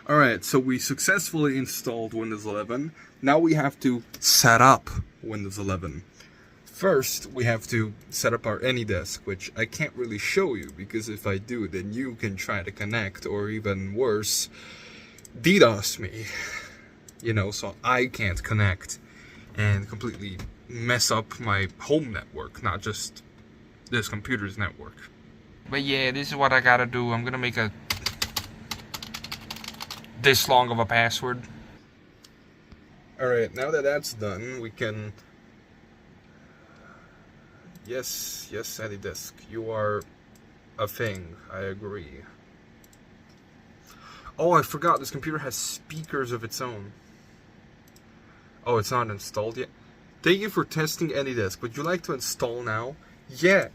Alright, so we successfully installed Windows 11. Now we have to set up Windows 11. First, we have to set up our AnyDesk, which I can't really show you, because if I do, then you can try to connect, or even worse, DDoS me. You know, so I can't connect and completely mess up my home network, not just this computer's network. But yeah, this is what I gotta do. I'm gonna make this long of a password. Alright, now that that's done, we can... Yes, AnyDesk, you are a thing, I agree. Oh, I forgot, this computer has speakers of its own. Oh, it's not installed yet? Thank you for testing AnyDesk. Would you like to install now? Yeah,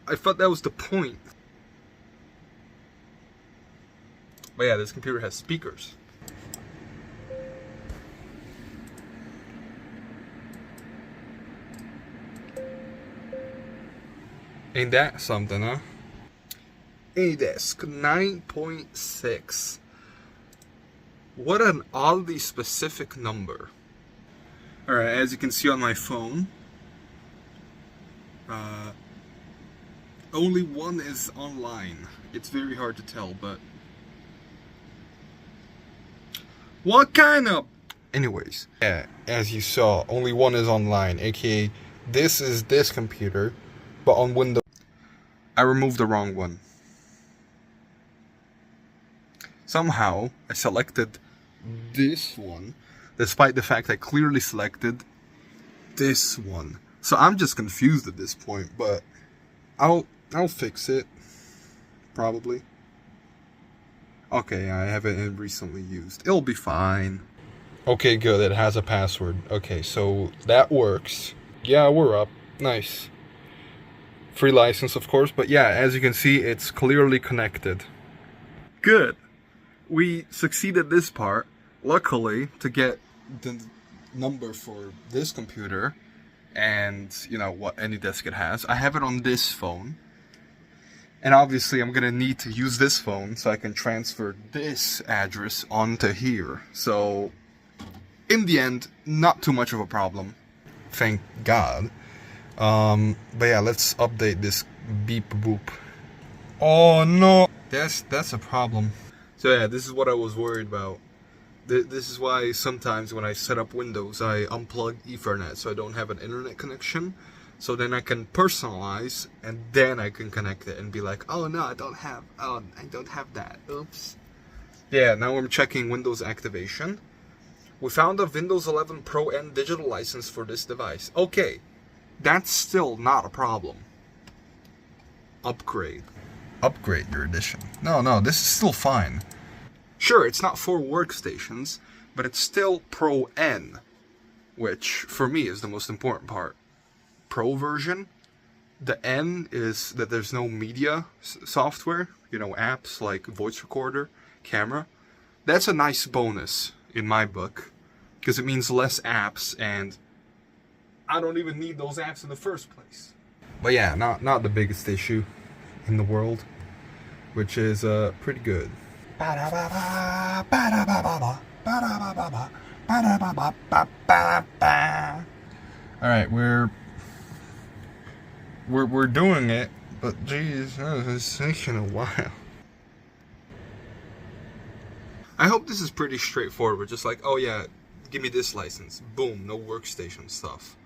I thought that was the point. But yeah, this computer has speakers. Ain't that something, huh? AnyDesk 9.6. What an oddly specific number. Alright, as you can see on my phone, only one is online. It's very hard to tell, but... What kind of... Anyways, yeah, as you saw, only one is online, aka this is this computer, but on Windows... I removed the wrong one. Somehow, I selected this one, despite the fact I clearly selected this one. So I'm just confused at this point, but I'll fix it, probably. Okay, I haven't recently used. It'll be fine. Okay, good, it has a password. Okay, so that works. Yeah, we're up. Nice. Free license, of course, but yeah, as you can see, it's clearly connected. Good. We succeeded this part. Luckily, to get the number for this computer and, you know, what AnyDesk it has, I have it on this phone. And obviously, I'm gonna need to use this phone so I can transfer this address onto here. So, in the end, not too much of a problem. Thank God. But yeah, let's update this beep boop. Oh no! That's a problem. So yeah, this is what I was worried about. This is why sometimes when I set up Windows, I unplug Ethernet so I don't have an internet connection. So then I can personalize, and then I can connect it and be like, oh no, I don't have that. Oops. Yeah, now I'm checking Windows activation. We found a Windows 11 Pro N digital license for this device. Okay, that's still not a problem. Upgrade your edition. No, this is still fine. Sure, it's not for workstations, but it's still Pro N, which for me is the most important part. Pro version, the N is that there's no media software, you know, apps like voice recorder, camera. That's a nice bonus in my book, because it means less apps, and I don't even need those apps in the first place. But yeah, not the biggest issue in the world, which is pretty good. Alright, we're doing it, but geez, it's taking a while. I hope this is pretty straightforward, just like, oh yeah, give me this license, boom, no workstation stuff,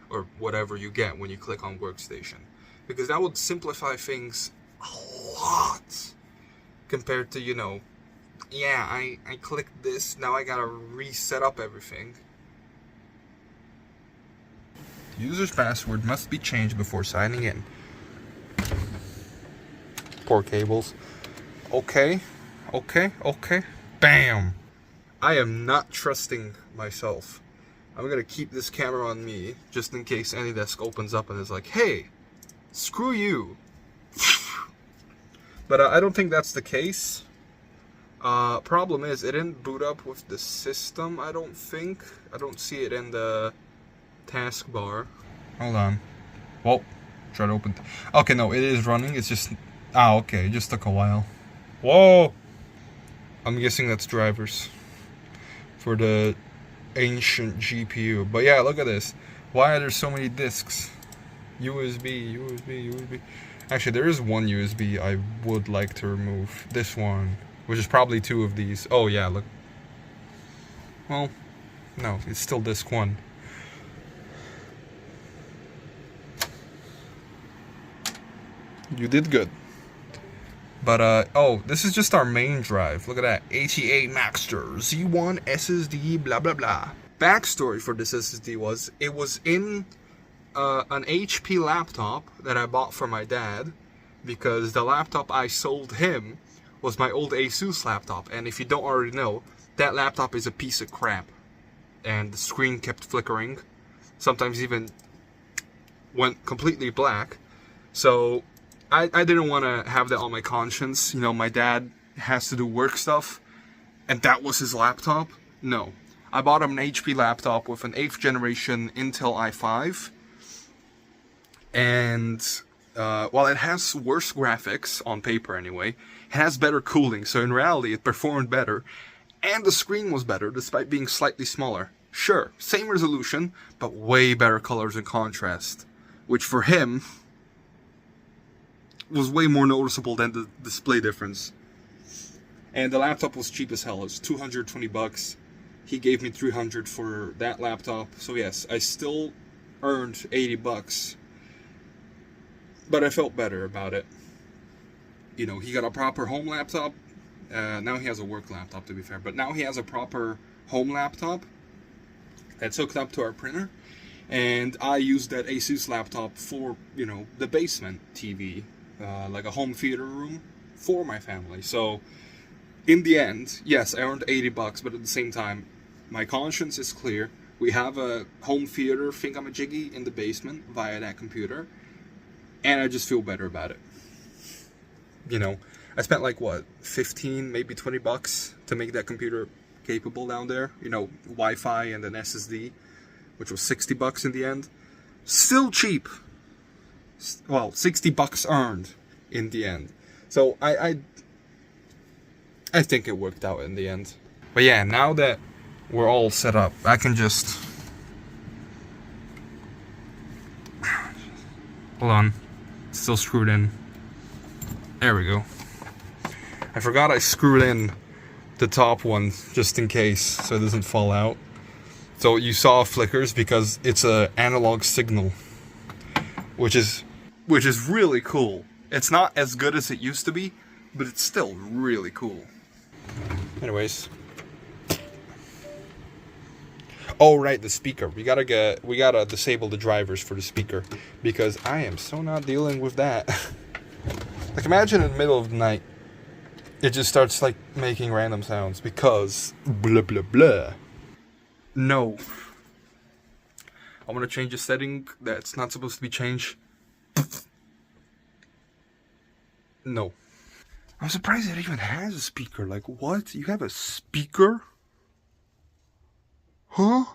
or whatever you get when you click on workstation, because that would simplify things a lot, compared to, you know, yeah, I clicked this, now I gotta reset up everything. The user's password must be changed before signing in. Poor cables. Okay. Bam! I am not trusting myself. I'm gonna keep this camera on me, just in case AnyDesk opens up and is like, hey, screw you. But I don't think that's the case. Problem is, it didn't boot up with the system, I don't think. I don't see it in the taskbar. Hold on. Whoa. Try to open. Okay, no, it is running. It's just... Ah, okay. It just took a while. Whoa! I'm guessing that's drivers for the ancient GPU. But yeah, look at this. Why are there so many discs? USB. Actually, there is one USB I would like to remove. This one, which is probably 2 of these. Oh yeah, look. Well, no, it's still disc 1. You did good. But, oh, this is just our main drive. Look at that. ATA Maxter Z1 SSD, blah, blah, blah. Backstory for this SSD was, it was in an HP laptop that I bought for my dad, because the laptop I sold him was my old Asus laptop. And if you don't already know, that laptop is a piece of crap. And the screen kept flickering. Sometimes even went completely black. So I didn't want to have that on my conscience. You know, my dad has to do work stuff, and that was his laptop. No. I bought him an HP laptop with an 8th generation Intel i5. And, while it has worse graphics, on paper anyway, it has better cooling, so in reality it performed better. And the screen was better, despite being slightly smaller. Sure, same resolution, but way better colors and contrast. Which for him was way more noticeable than the display difference. And the laptop was cheap as hell. It was 220 bucks. He gave me 300 for that laptop. So yes, I still earned 80 bucks. But I felt better about it. You know, he got a proper home laptop. Now he has a work laptop, to be fair. But now he has a proper home laptop that's hooked up to our printer. And I used that Asus laptop for, you know, the basement TV. Like a home theater room for my family. So, in the end, yes, I earned 80 bucks, but at the same time, my conscience is clear. We have a home theater thingamajiggy in the basement via that computer, and I just feel better about it. You know, I spent like, what, 15, maybe 20 bucks to make that computer capable down there. You know, Wi-Fi and an SSD, which was 60 bucks in the end. Still cheap. Well, 60 bucks earned in the end. So I think it worked out in the end. But yeah, now that we're all set up, I can just... Hold on. It's still screwed in. There we go. I forgot I screwed in the top one just in case so it doesn't fall out. So you saw flickers because it's an analog signal. Which is really cool. It's not as good as it used to be, but it's still really cool. Anyways. Oh right, the speaker. We gotta disable the drivers for the speaker, because I am so not dealing with that. Like, imagine in the middle of the night, it just starts like making random sounds because blah blah blah. No. I want to change a setting that's not supposed to be changed. No. I'm surprised it even has a speaker. Like, what? You have a speaker? Huh?